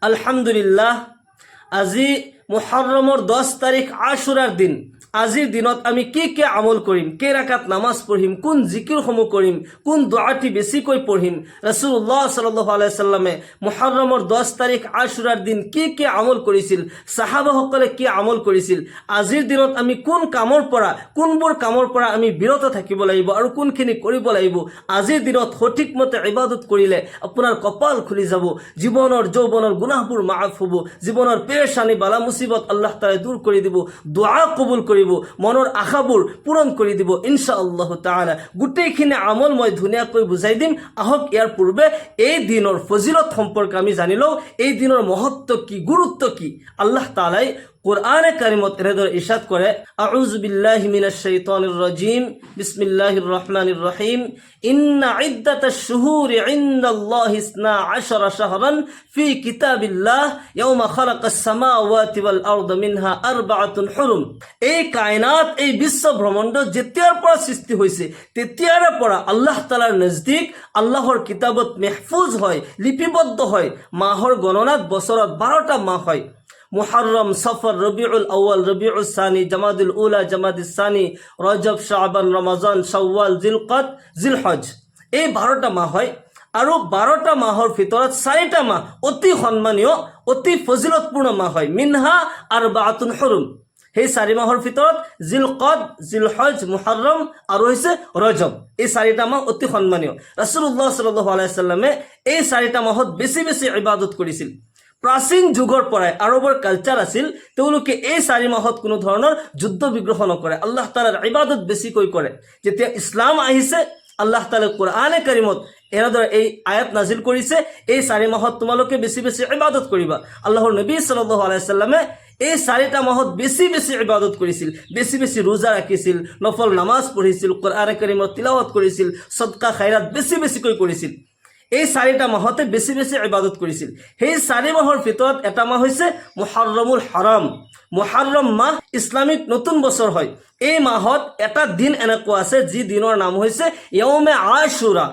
আলহামদুলিল্লাহ, আজি মুহররমর 10 তারিখ আশুরার দিন। আজির দিনত আমি কি আমল করিম, কে রাকাত নামাজ পঢ়িম, কোন জিকির সমূহ করিম, কোন দোয়াটি বেছিকৈ পঢ়িম। রাসূলুল্লাহ সাল্লাল্লাহু আলাইহি সাল্লামে মুহররমর 10 তারিখ আশুরার দিন কি আমল কৰিছিল, সাহাবাসকলে কি আমল কৰিছিল, আজিৰ দিনত আমি কোন কামৰ পৰা, কোনবোৰ কামৰ পৰা আমি বিৰত থাকিব লাগিব আৰু কোনখিনি কৰিব লাগিব। আজিৰ দিনত সঠিক মতে ইবাদত কৰিলে আপোনাৰ কপাল খুলি যাব, জীৱনৰ যৌৱনৰ গুনাহবোৰ মাফ হ'ব, জীৱনৰ পেৰেশানি বালা মুসিবত আল্লাহ তাআলা দূৰ কৰি দিব, দোয়া কবুল কৰিব, মনৰ আশাবোৰ পূৰণ কৰি দিব ইনশাআল্লাহ তাআলা। গোটেইখিনি আমল মই ধুনীয়াকৈ বুজাই দিম। আহক ইয়াৰ পূৰ্বে এই দিনৰ ফজিলত সম্পৰ্কে আমি জানি লওঁ, এই দিনৰ মহত্ব কি, গুৰুত্ব কি। আল্লাহ তাআলাই কুরআনে কারিমত এনেদরে ইরশাদ করে, আউযু বিল্লাহি মিনাশ শাইতানির রাজিম, বিসমিল্লাহির রহমানির রহিম, ইন্না ইদ্দাতাশ শুহুরি ইনদাল্লাহি 12 শাহরান ফি কিতাবিল্লাহ ইয়াওমা খালাকাস সামাওয়াতি ওয়াল আরদা মিনহা আরবাআতুন হুরুম। এই কায়নাত, এই বিশ্ব ব্রহ্মাণ্ড যেতিয়াৰ পৰা সৃষ্টি হৈছে তেতিয়াৰে পৰা আল্লাহ তাআলাৰ নজদিক আল্লাহৰ কিতাবত মাহফুজ হয়, লিপিবদ্ধ হয়। মাহৰ গণনাত বছৰত 12টা মাহ হয়। মুহররম, সফর, রবিউল আউয়াল, রবিউল সানি, জামাদুল উলা, জামাদুল সানি, রজব, শাবান, রমজান, শাওয়াল, জিলকদ, জিলহজ, এই 12টা মাহ হয়। আৰু 12টা মাহৰ ভিতৰত 4টা মাহ অতি সন্মানীয়, অতি ফজিলতপূৰ্ণ মাহ হয়। মিনহা আৰবাআতুন হুৰুম, সেই 4 মাহৰ ভিতৰত জিলকদ, জিলহজ, মুহৰৰম আৰু হৈছে ৰজব, এই 4টা মাহ অতি সন্মানীয়। ৰাসূলুল্লাহ সাল্লাল্লাহু আলাইহি সাল্লামে এই 4টা মাহত বেছি ইবাদত কৰিছিল। প্ৰাচীন যুগৰ পৰাই আৰবৰ কালচাৰ আছিল, তেওঁলোকে এই 4 মাহত কোনো ধৰণৰ যুদ্ধ বিগ্ৰহ নকৰে, আল্লাহ তাআলাৰ ইবাদত বেছিকৈ কৰে। যেতিয়া ইছলাম আহিছে, আল্লাহ তাআলা কুৰআনে কাৰিমত এনেদৰে এই আয়াত নাজিল কৰিছে, এই 4 মাহত তোমালোকে বেছি ইবাদত কৰিবা। আল্লাহৰ নবী সাল্লাল্লাহু আলাইহি সাল্লামে এই 4টা মাহত বেছি ইবাদত কৰিছিল, বেছি ৰোজা ৰাখিছিল, নফল নামাজ পঢ়িছিল, কুৰআনে কাৰিমত তিলাওয়াত কৰিছিল, সদকা খায়ৰাত বেছিকৈ কৰিছিল। এই 4টা মাহতে বেছি ইবাদত কৰিছিল। সেই 4 মাহৰ ভিতৰত এটা মাহ হৈছে মুহৰৰমুল হাৰাম। মুহৰৰম মাহ ইসলামিক নতুন বছৰ হয়। এই মাহত এটা দিন এনেকুৱা আছে যি দিনৰ নাম হৈছে ইয়াউমে আশুৰা।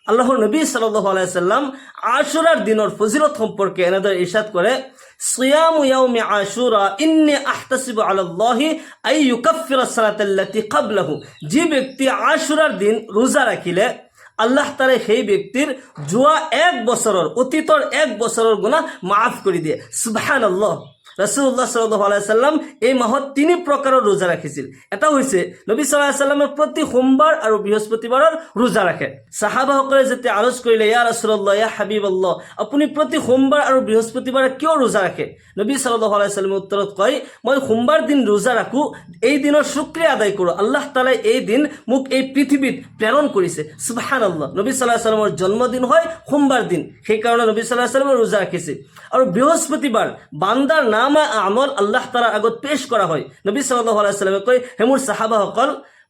আল্লাহৰ নবী সাল্লাল্লাহু আলাইহি সাল্লাম আশুৰাৰ দিনৰ ফজিলত সম্পৰ্কে এনেদৰে ইৰশাদ কৰে, সিয়ামু ইয়াউমি আশুৰা ইন্নী আহতাসিবু আলাল্লাহি আই ইউকাফিৰা সালাতাল্লাতি ক্বাবলাহু। যে ব্যক্তি আশুৰাৰ দিন ৰোজা ৰাখিলে আল্লাহ তাআলা সেই ব্যক্তিৰ যোৱা 1 বছৰৰ, অতীতৰ 1 বছৰৰ গুনাহ মাফ কৰি দিয়ে। সুবহানাল্লাহ। ৰাসূলুল্লাহ সাল্লাল্লাহু আলাইহি সাল্লাম এই মাহত 3 প্ৰকাৰৰ ৰোজা ৰাখিছিল। এটা হৈছে নবী সাল্লাল্লাহু আলাইহি সাল্লামে প্ৰতি সোমবাৰ আৰু বৃহস্পতিবাৰৰ ৰোজা ৰাখে। সাহাবাসকলে যেতিয়া আৰজ কৰিলে, ইয়া ৰাসূলুল্লাহ, ইয়া হাবিবাল্লাহ, আপুনি প্ৰতি সোমবাৰ আৰু বৃহস্পতিবাৰে কিয় ৰোজা ৰাখে? নবী সাল্লাল্লাহু আলাইহি সাল্লামে উত্তৰত কয়, মই সোমবাৰ দিন ৰোজা ৰাখো, এই দিনৰ শুকৰিয়া আদায় কৰোঁ, আল্লাহ তাআলাই এই দিন মোক এই পৃথিৱীত প্ৰেৰণ কৰিছে। সুবহানাল্লাহ। নবী সাল্লাল্লাহু আলাইহি সাল্লামৰ জন্মদিন হয় সোমবাৰ দিন, সেই কাৰণে নবী সাল্লাল্লাহু আলাইহি সাল্লামে ৰোজা ৰাখিছে। আৰু বৃহস্পতিবাৰ বান্দাৰ নামা আমল আল্লাহ তাআলাৰ আগত পেশ কৰা হয়। নবী সাল্লাল্লাহু আলাইহি সাল্লামে কয়, হে মোৰ সাহাবাসকল,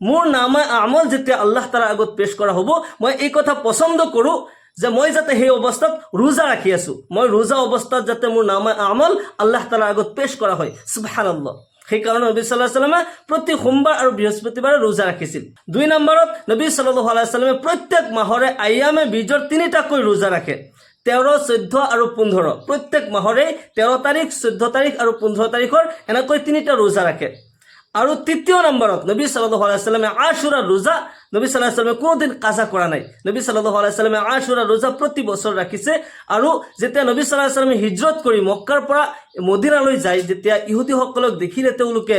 মোৰ নামা আমল যেতিয়া আল্লাহ তাআলাৰ আগত পেশ কৰা হ'ব, মই এই কথা পছন্দ কৰোঁ যে মই যাতে সেই অৱস্থাত ৰোজা ৰাখি আছো, মই ৰোজা অৱস্থাত যাতে মোৰ নামা আমল আল্লাহ তাআলাৰ আগত পেশ কৰা হয়। সুবহানাল্লাহ। সেই কাৰণে নবী সাল্লাল্লাহু আলাইহি সাল্লামে প্ৰতি সোমবাৰ আৰু বৃহস্পতিবাৰে ৰোজা ৰাখিছিল। 2 নম্বৰত নবী সাল্লাল্লাহু আলাইহি সাল্লামে প্ৰত্যেক মাহৰে আয়ামে বীজৰ 3টাকৈ ৰোজা ৰাখে। 13, 14 আৰু 15, প্ৰত্যেক মাহৰে 13 তাৰিখ, 14 তাৰিখ আৰু 15 তাৰিখৰ এনেকৈ 3টা ৰোজা ৰাখে। আৰু 3য় নম্বৰত নবী সাল্লাল্লাহু আলাইহি সাল্লামে আশুৰাৰ ৰোজা, নবী সাল্লাল্লাহু আলাইহি সাল্লামে কোনোদিন কাজা কৰা নাই। নবী সাল্লাল্লাহু আলাইহি সাল্লামে আশুৰাৰ ৰোজা প্ৰতি বছৰ ৰাখিছে। আৰু যেতিয়া নবী সাল্লাল্লাহু আলাইহি সাল্লামে হিজৰত কৰি মক্কাৰ পৰা মদিনালৈ যায়, যেতিয়া ইহুদীসকলক দেখিলে তেওঁলোকে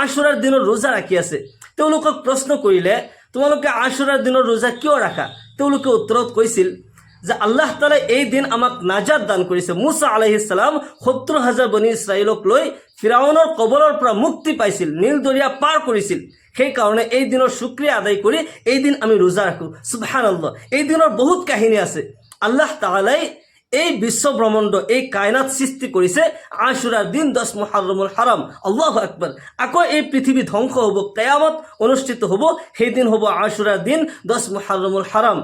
আশুৰাৰ দিনৰ ৰোজা ৰাখি আছে, তেওঁলোকক প্ৰশ্ন কৰিলে, তোমালোকে আশুৰাৰ দিনৰ ৰোজা কিয় ৰাখা? তেওঁলোকে উত্তৰত কৈছিল যে আল্লাহ তাআলা এই দিন আমাক নাজাত দান কৰিছে। মুসা আলাইহিস সালাম 70,000 বনি ইছৰাইলক লৈ ফিৰাউনৰ কবলৰ পৰা মুক্তি পাইছিল, নীল দৰিয়া পাৰ কৰিছিল। সেই কাৰণে এই দিনৰ শুকৰিয়া আদায় কৰি এই দিন আমি ৰোজা ৰাখো। সুবহানাল্লাহ। এই দিনৰ বহুত কাহিনী আছে। আল্লাহ তাআলাই এই বিশ্ব ব্ৰহ্মাণ্ড, এই কায়নাত সৃষ্টি কৰিছে আশুৰাৰ দিন, 10 মুহৰৰমুল হাৰাম। আল্লাহু আকবাৰ। আকৌ এই পৃথিৱী ধ্বংস হ'ব, কিয়ামত অনুষ্ঠিত হ'ব, সেই দিন হ'ব আশুৰাৰ দিন, 10 মুহৰৰমুল হাৰাম।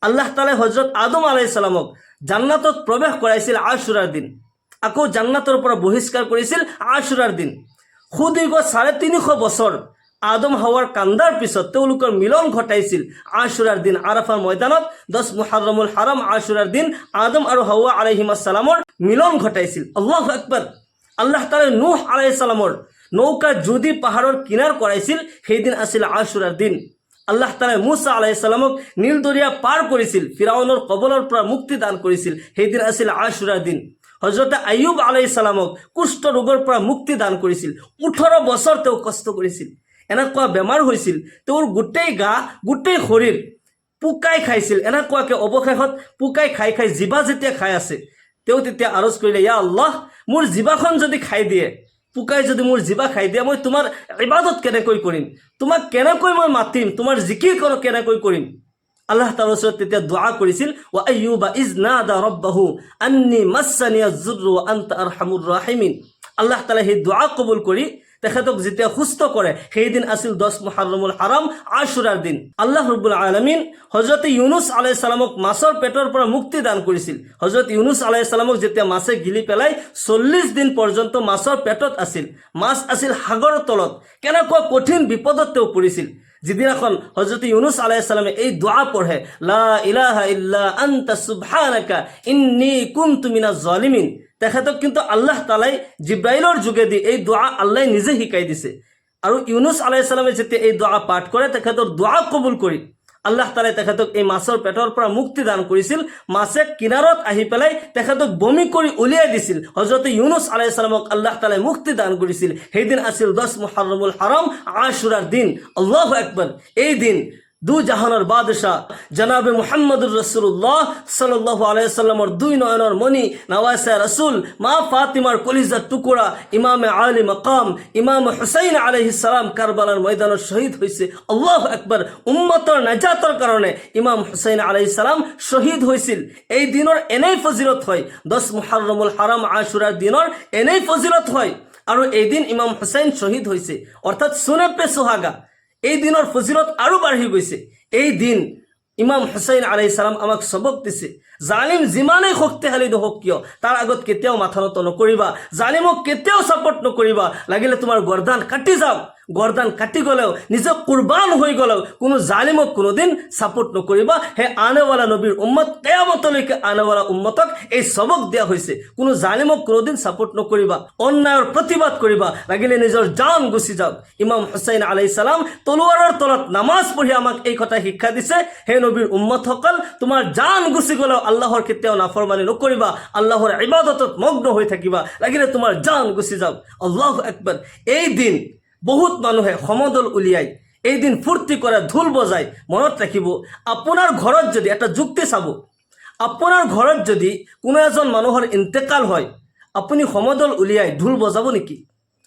আল্লাহ তাআলা হযৰত আদম আলাইহিস সালামক জান্নাতত প্ৰৱেশ কৰাইছিল আশুৰাৰ দিন, আকৌ জান্নাতৰ পৰা বহিষ্কাৰ কৰিছিল আশুৰাৰ দিন। সুদীৰ্ঘ 350 বছৰ আদম হাৱাৰ কান্দাৰ পিছত তেওঁলোকৰ মিলন ঘটাইছিল আশুৰাৰ দিন আৰাফাৰ ময়দানত 10 মুহৰৰমুল হাৰাম আশুৰাৰ দিন আদম আৰু হাৱা আলাইহিমাস সালামৰ মিলন ঘটাইছিল। আল্লাহু আকবাৰ। আল্লাহ তাআলা নূহ আলাইহিস সালামৰ নৌকা যদি পাহাৰৰ কিনাৰ কৰাইছিল সেইদিন আছিল আশুৰাৰ দিন। আল্লাহ তাআলা মুসা আলাইহিস সালামক নীল দৰিয়া পাৰ কৰিছিল, ফিৰাউনৰ কবলৰ পৰা মুক্তি দান কৰিছিল, সেইদিন আছিল আশুৰাৰ দিন। হযৰত আইয়ুব আলাইহিস সালামক কুষ্ঠ ৰোগৰ পৰা মুক্তি দান কৰিছিল, 18 বছৰ তেওঁ কষ্ট কৰিছিল, এনেকুৱা বেমাৰ হৈছিল তেওঁৰ গোটেই গা গোটেই শৰীৰ পুকাই খাইছিল, এনেকুৱাকে অৱশেষত পুকাই খাই খাই জিভা যেতিয়া খাই আছে তেওঁ তেতিয়া আৰজ কৰিলে, ইয়া আল্লাহ মোৰ জিভাখন যদি খাই দিয়ে, পুকাই যদি মোৰ জিভা খাই দিয়ে, মই তোমাৰ ইবাদত কেনেকৈ কৰিম, তোমাক কেনেকৈ মই মাতিম, তোমাৰ জিকিৰ কেনেকৈ কৰিম। আল্লাহ তাআলাৰ ওচৰত তেতিয়া দোয়া কৰিছিল, ওয়া আইয়ুবা ইজ নাদা ৰাব্বাহু আন্নী মাছানিয়াজ যুৰৰু ওয়া আনতা আৰহামুৰ ৰাহিমিন। আল্লাহ তাআলা সেই দোয়া কবুল কৰি তেখেতক যেতিয়া সুস্থ কৰে সেইদিন আছিল 10 মুহৰৰমুল হাৰাম আশুৰাৰ দিন। আল্লাহ ৰাব্বুল আলামিন হযৰত ইউনুস আলাইহিস সালামক মাছৰ পেটৰ পৰা মুক্তি দান কৰিছিল। হযৰত ইউনুস আলাইহিস সালামক যেতিয়া মাছে গিলি পেলাই 40 দিন পৰ্যন্ত মাছৰ পেটত আছিল, মাছ আছিল সাগৰৰ তলত, কেনেকুৱা কঠিন বিপদত তেওঁ পৰিছিল। যিদিনাখন হযরত ইউনুস আলাইহিস সালামে এই দোয়া পঢ়ে, লা ইলাহা ইল্লা আনতা সুবহানাকা ইন্নী কুনতু মিনাজ জালিমিন, তেখেতক কিন্তু আল্লাহ তাআলাই জিব্ৰাইলৰ যোগেদি এই দোয়া আল্লাহ নিজে শিকাই দিছে। আৰু ইউনুস আলাইহিস সালামে যেতিয়া এই দোয়া পাঠ কৰে তেখেতৰ দোয়া কবুল কৰি আল্লাহ তাআলাই তেখেতক এই মাছৰ পেটৰ পৰা মুক্তি দান কৰিছিল। মাছে কিনাৰত আহি পেলাই তেখেতক বমি কৰি উলিয়াই দিছিল। হযৰত ইউনুস আলাইহিস সালামক আল্লাহ তাআলাই মুক্তি দান কৰিছিল। সেইদিন আছিল 10 মুহৰৰমুল হাৰাম আশুৰাৰ দিন। আল্লাহু আকবার। এই দিন দু জাহানের বাদশাহ জনাবে মুহাম্মদুর রাসূলুল্লাহ সাল্লাল্লাহু আলাইহি সাল্লামর দুই নয়নের মণি নওয়াসে রাসূল মা ফাতিমার কলিজার টুকরা ইমামে আলী মাকাম ইমাম হুসাইন আলাইহিস সালাম কারবালার ময়দানে শহীদ হয়েছে। আল্লাহু আকবার। উম্মতের নাজাতের কারণে ইমাম হুসাইন আলাইহিস সালাম শহীদ হয়েছিল। এই দিনের এনেই ফজিলত হয়, 10 মুহররমুল হারাম আশুরার দিনের এনেই ফজিলত হয়। আর এই দিন ইমাম হুসাইন শহীদ হয়েছে, অর্থাৎ সুনে পে সোহাগা। এই দিনের ফজিলত আরো বাড়ি গৈছে। এই দিন ইমাম হুসাইন আলাইহিস সালাম আমাক সবক দিছে, জালিম যিমানেই শক্তিশালী নহওক কিয় তাৰ আগত কেতিয়াও মাথা নত নকৰিবা, জালিমক কেতিয়াও সাপোৰ্ট নকৰিবা। লাগিলে তোমাৰ গৰ্দান কাটি যাওক, গৰ্দান কাটি গলেও নিজে কুৰবান হৈ গলেও কোনো জালিমক কোনোদিন সাপোৰ্ট নকৰিবা। হে আনেৱালা নবীৰ উম্মত, কিয়ামতলৈকে আনেৱালা উম্মতক এই সবক দিয়া হৈছে। কোনো জালিমক কোনোদিন সাপোৰ্ট নকৰিবা, অন্যায়ৰ প্ৰতিবাদ কৰিবা, লাগিলে নিজৰ জান গুচি যাওক। ইমাম হুসাইন আলাইহিস সালাম তলোৱাৰৰ তলত নামাজ পঢ়ি আমাক এই কথা শিক্ষা দিছে, হে নবীৰ উম্মতসকল, তোমাৰ জান গুচি গলেও আল্লাহৰ কেতিয়াও নাফৰমানি নকৰিবা, আল্লাহৰ ইবাদতত মগ্ন হৈ থাকিবা, লাগিলে তোমাৰ জান গুচি যাওক। আল্লাহু আকবাৰ। এই দিন বহুত মানুহে সমদল উলিয়াই এই দিন ফুৰ্তি কৰে, ঢোল বজায়। মনত ৰাখিব, আপোনাৰ ঘৰত যদি এটা যুক্তি চাব, আপোনাৰ ঘৰত যদি কোনো এজন মানুহৰ ইন্তেকাল হয়, আপুনি সমদল উলিয়াই ঢোল বজাব নেকি?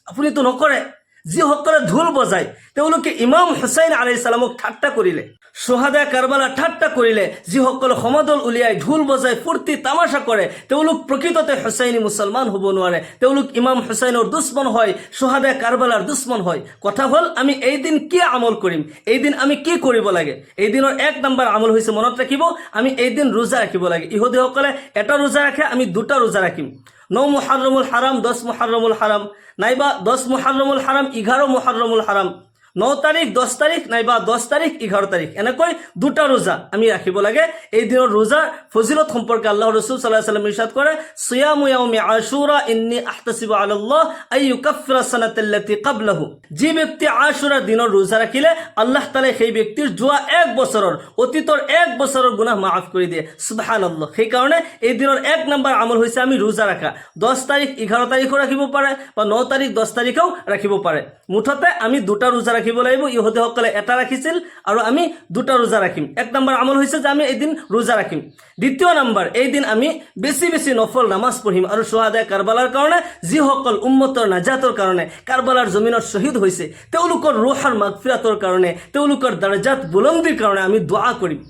আপুনিতো নকৰে। যিসকলে ঢোল বজায় তেওঁলোকে ইমাম হুসাইন আলাইহিস সালামক ঠাট্টা কৰিলে, সোহাদা কাৰবালা ঠাট্টা কৰিলে। যিসকলে সমদল উলিয়াই ঢোল বজাই ফুৰ্তি তামাশা কৰে তেওঁলোক প্ৰকৃততে হুসাইনী মুছলমান হ'ব নোৱাৰে, তেওঁলোক ইমাম হুসাইনৰ দুশ্মন হয়, সোহাদা কাৰবালাৰ দুশ্মন হয়। কথা হ'ল আমি এই দিন কি আমল কৰিম, এই দিন আমি কি কৰিব লাগে। এই দিনৰ 1 নম্বৰ আমল হৈছে, মনত ৰাখিব, আমি এই দিন ৰোজা ৰাখিব লাগে। ইহুদীসকলে এটা ৰোজা ৰাখে, আমি 2টা ৰোজা ৰাখিম। 9 মুহররমুল হারাম, 10 মুহররমুল হারাম, নাইবা 10 মুহররমুল হারাম, 11 মুহররমুল হারাম, 9 তারিখ, 10 তারিখ, নাইবা 10 তারিখ, 11 তারিখ, এনেকৈ 2টা ৰোজা আমি ৰাখিব লাগে। এই দিনৰ ৰোজাৰ ফজিলত সম্পৰ্কে আল্লাহ ৰাসূল সাল্লাল্লাহু আলাইহি ওয়াসাল্লাম ইৰশাদ কৰে, সিয়ামু ইয়াউমি আশুৰা ইন্নী আহতাসিবু আলাল্লাহ আই ইউকাফিৰা সানাতাল্লাতী ক্বাবলাহু। যে ব্যক্তি আশুৰাৰ দিনৰ ৰোজা ৰাখিলে আল্লাহ তাআলা সেই ব্যক্তিৰ যোৱা 1 বছৰৰ, অতীতৰ 1 বছৰৰ গুনাহ মাফ কৰি দিয়ে। সুবহানাল্লাহ। সেই কাৰণে এই দিনৰ 1 নম্বৰ আমল হৈছে আমি ৰোজা ৰাখা। 10 তাৰিখ, 11 তাৰিখও ৰাখিব পাৰে বা 9 তাৰিখ, 10 তাৰিখও ৰাখিব পাৰে। মুঠতে আমি 2টা ৰোজা ৰাখিব লাগিব। ইহুদীসকলে এটা ৰাখিছিল আৰু আমি 2টা ৰোজা ৰাখিম। 1 নম্বৰ আমল হৈছে যে আমি এদিন ৰোজা ৰাখিম। দ্বিতীয় নম্বৰ, এই দিন আমি বেছি বেছি নফল নামাজ পঢ়িম আৰু সোহাদায়ে কাৰবালাৰ কাৰণে, যিসকল উম্মতৰ নাজাতৰ কাৰণে কাৰবালাৰ জমিনত শহীদ হৈছে, তেওঁলোকৰ ৰুহৰ মাগফিৰাতৰ কাৰণে, তেওঁলোকৰ দৰজাত বুলন্দিৰ কাৰণে আমি দোয়া কৰিম।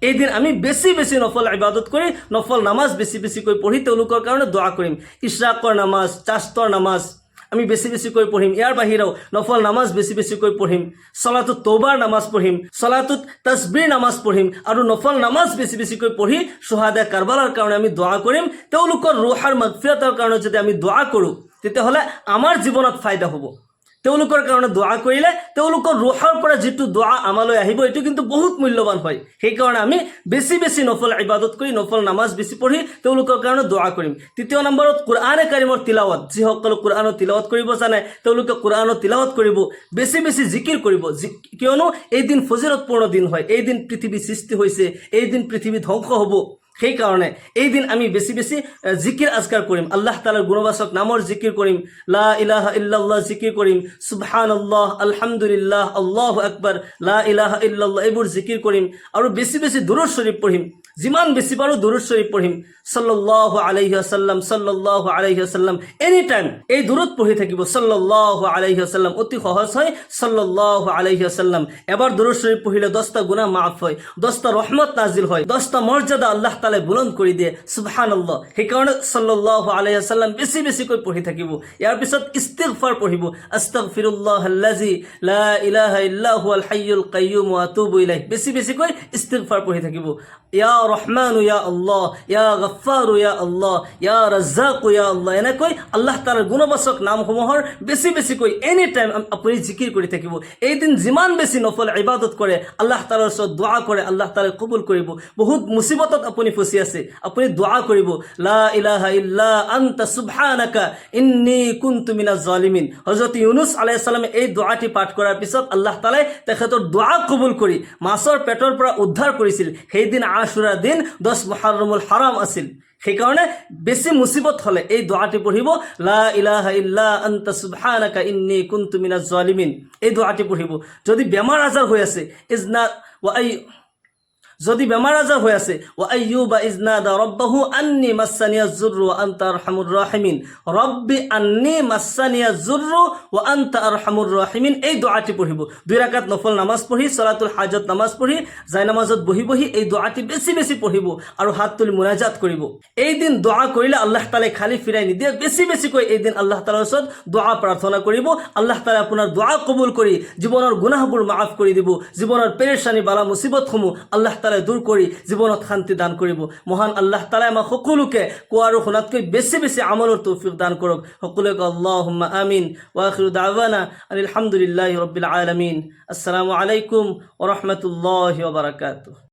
এই দিন আমি বেছি বেছি নফল ইবাদত কৰি, নফল নামাজ বেছি বেছিকৈ পঢ়ি তেওঁলোকৰ কাৰণে দোয়া কৰিম। ইশৰাকৰ নামাজ, চাস্তৰ নামাজ আমি বেছি বেছিকৈ পঢ়িম। ইয়াৰ বাহিৰেও নফল নামাজ বেছি বেছিকৈ পঢ়িম। সলাতুত তৌবাৰ নামাজ পঢ়িম, সলাতুত তাসবিহ নামাজ পঢ়িম আৰু নফল নামাজ বেছি বেছিকৈ পঢ়ি সোহাদা কাৰবালাৰ কাৰণে আমি দোয়া কৰিম। তেওঁলোকৰ ৰুহৰ মাগফিৰাতৰ কাৰণে যদি আমি দোয়া কৰোঁ তেতিয়াহ'লে আমাৰ জীৱনত ফায়দা হ'ব। তেওঁলোকৰ কাৰণে দোৱা কৰিলে তেওঁলোকৰ ৰুহৰ পৰা যিটো দোৱা আমালৈ আহিব এইটো কিন্তু বহুত মূল্যৱান হয়। সেইকাৰণে আমি বেছি বেছি নফল ইবাদত কৰি নফল নামাজ বেছি পঢ়ি তেওঁলোকৰ কাৰণে দোৱা কৰিম। তৃতীয় নম্বৰত কোৰআনে কাৰিমৰ তিলাৱত, যিসকলে কোৰআনৰ তিলাৱত কৰিব জানে তেওঁলোকে কোৰআনৰ তিলাৱত কৰিব, বেছি বেছি জিকিৰ কৰিব, কিয়নো এই দিন ফজিলতপূৰ্ণ দিন হয়। এই দিন পৃথিৱী সৃষ্টি হৈছে, এই দিন পৃথিৱী ধ্বংস হ'ব। সেইকাৰণে এই দিন আমি বেছি বেছি জিকিৰ আজকাৰ কৰিম, আল্লাহ তাআলাৰ গুণবাচক নামৰ জিকিৰ কৰিম, লা ইলাহা ইল্লাল্লাহ জিকিৰ কৰিম, সুবহানাল্লাহ, আলহামদুলিল্লাহ, আল্লাহু আকবাৰ, লা ইলাহা ইল্লাল্লাহ এইবোৰ জিকিৰ কৰিম। আৰু বেছি বেছি দুৰুদ শৰীফ পঢ়িম, যিমান বেছি পাৰোঁ দুৰুদ শৰীফ পঢ়িম, সাল্লাল্লাহু আলাইহি ওয়াসাল্লাম, সাল্লাল্লাহু আলাইহি ওয়াসাল্লাম, এনি টাইম এই দুৰুদ পঢ়ি থাকিব, সাল্লাল্লাহু আলাইহি ওয়াসাল্লাম, অতি সহজ হয়, সাল্লাল্লাহু আলাইহি ওয়াসাল্লাম। এবাৰ দুৰুদ শৰীফ পঢ়িলে 10টা গুনাহ মাফ হয়, 10টা ৰহমত নাজিল হয়, 10টা মৰ্যাদা আল্লাহ তাআলা বুলন্দ কৰি দিয়ে, সুবহানাল্লাহ। সেইকাৰণে সাল্লাল্লাহু আলাইহি ওয়াসাল্লাম বেছি বেছিকৈ পঢ়ি থাকিব। ইয়াৰ পিছত ইস্তিগফাৰ পঢ়িব, আস্তাগফিৰুল্লাহাল্লাযী লা ইলাহা ইল্লা হুৱাল হাইয়ুল কাইয়্যুম ওয়া আতুবু ইলাইহি, বেছি বেছিকৈ ইস্তিগফাৰ পঢ়ি থাকিব। ইয়া ৰহমানু ইয়া আল্লাহ, ইয়া গফফাৰু ইয়া আল্লাহ, ইয়া ৰাজ্জাকু ইয়া আল্লাহ, এনেকৈ আল্লাহ তাআলাৰ গুণবাচক নামসমূহৰ বেছি বেছিকৈ এনি টাইম আপুনি জিকিৰ কৰি থাকিব। এই দিন যিমান বেছি নফল ইবাদত কৰে, আল্লাহ তাআলাৰ ওচৰত দোৱা কৰে, আল্লাহ তাআলাই কবুল কৰিব। বহুত মুসিবতত আপুনি ফচি আছে, আপুনি দোৱা কৰিব, লা ইলাহা ইল্লা আনতা সুবহানাকা ইন্নী কুনতু মিনাজ জালিমিন। হযৰত ইউনুস আলাইহিস সালামে এই দোয়াটি পাঠ কৰাৰ পিছত আল্লাহ তাআলাই তেখেতৰ দোৱা কবুল কৰি মাছৰ পেটৰ পৰা উদ্ধাৰ কৰিছিল। সেইদিন আশুৰাৰ দিন 10 মুহৰৰমুল হাৰাম আছিল। সেইকাৰণে বেছি মুসিবত হলে এই দোয়াটি পঢ়িব, লা ইলাহা ইল্লা আনতা সুবহানাকা ইন্নী কুনতু মিনাজ জালিমিন, এই দোয়াটি পঢ়িব। যদি বেমাৰ আজাৰ হৈ আছে, যদি বেমাৰ আজাৰ হৈ আছে, ওয়া আইয়ুবা ইজনাদা রব্বাহু আন্নী মাসানিয়াজ যুররু ওয়া আনতা আরহামুর রাহিমিন, রব্বি আন্নী মাসানিয়াজ যুররু ওয়া আনতা আরহামুর রাহিমিন, এই দোয়াটি পঢ়িব। 2 রাকাত নফল নামাজ পঢ়ি, সলাতুল হাজত নামাজ পঢ়ি, জায় নামাজত বহি বহি এই দোয়াটি বেছি বেছি পঢ়িব আৰু হাত তুলি মুনাজাত কৰিব। এই দিন দোয়া কৰিলে আল্লাহ তাআলাই খালি ফিৰাই নিদিয়ে, বেছি বেছিকৈ এই দিন আল্লাহ তাআলাৰ ওচৰত দোয়া প্ৰাৰ্থনা কৰিব। আল্লাহ তাআলাই আপোনাৰ দোয়া কবুল কৰি জীৱনৰ গুনাহবোৰ মাফ কৰি দিব, জীৱনৰ পেৰেশানি বালা মুসিবতসমূহ আল্লাহ দূৰ কৰি জীৱনত শান্তি দান কৰিব। মহান আল্লাহ তাআলাই আমাক সকলোকে কোৱা আৰু শুনাতকৈ বেছি বেছি আমলৰ তৌফিক দান কৰক। সকলোকে আল্লাহুম্মা আমিন। ওয়া আখিৰু দাওয়ানা আনিল হামদুলিল্লাহি ৰাব্বিল আলামিন। আসসালামু আলাইকুম ওয়া ৰাহমাতুল্লাহি ওয়া বাৰাকাতুহু।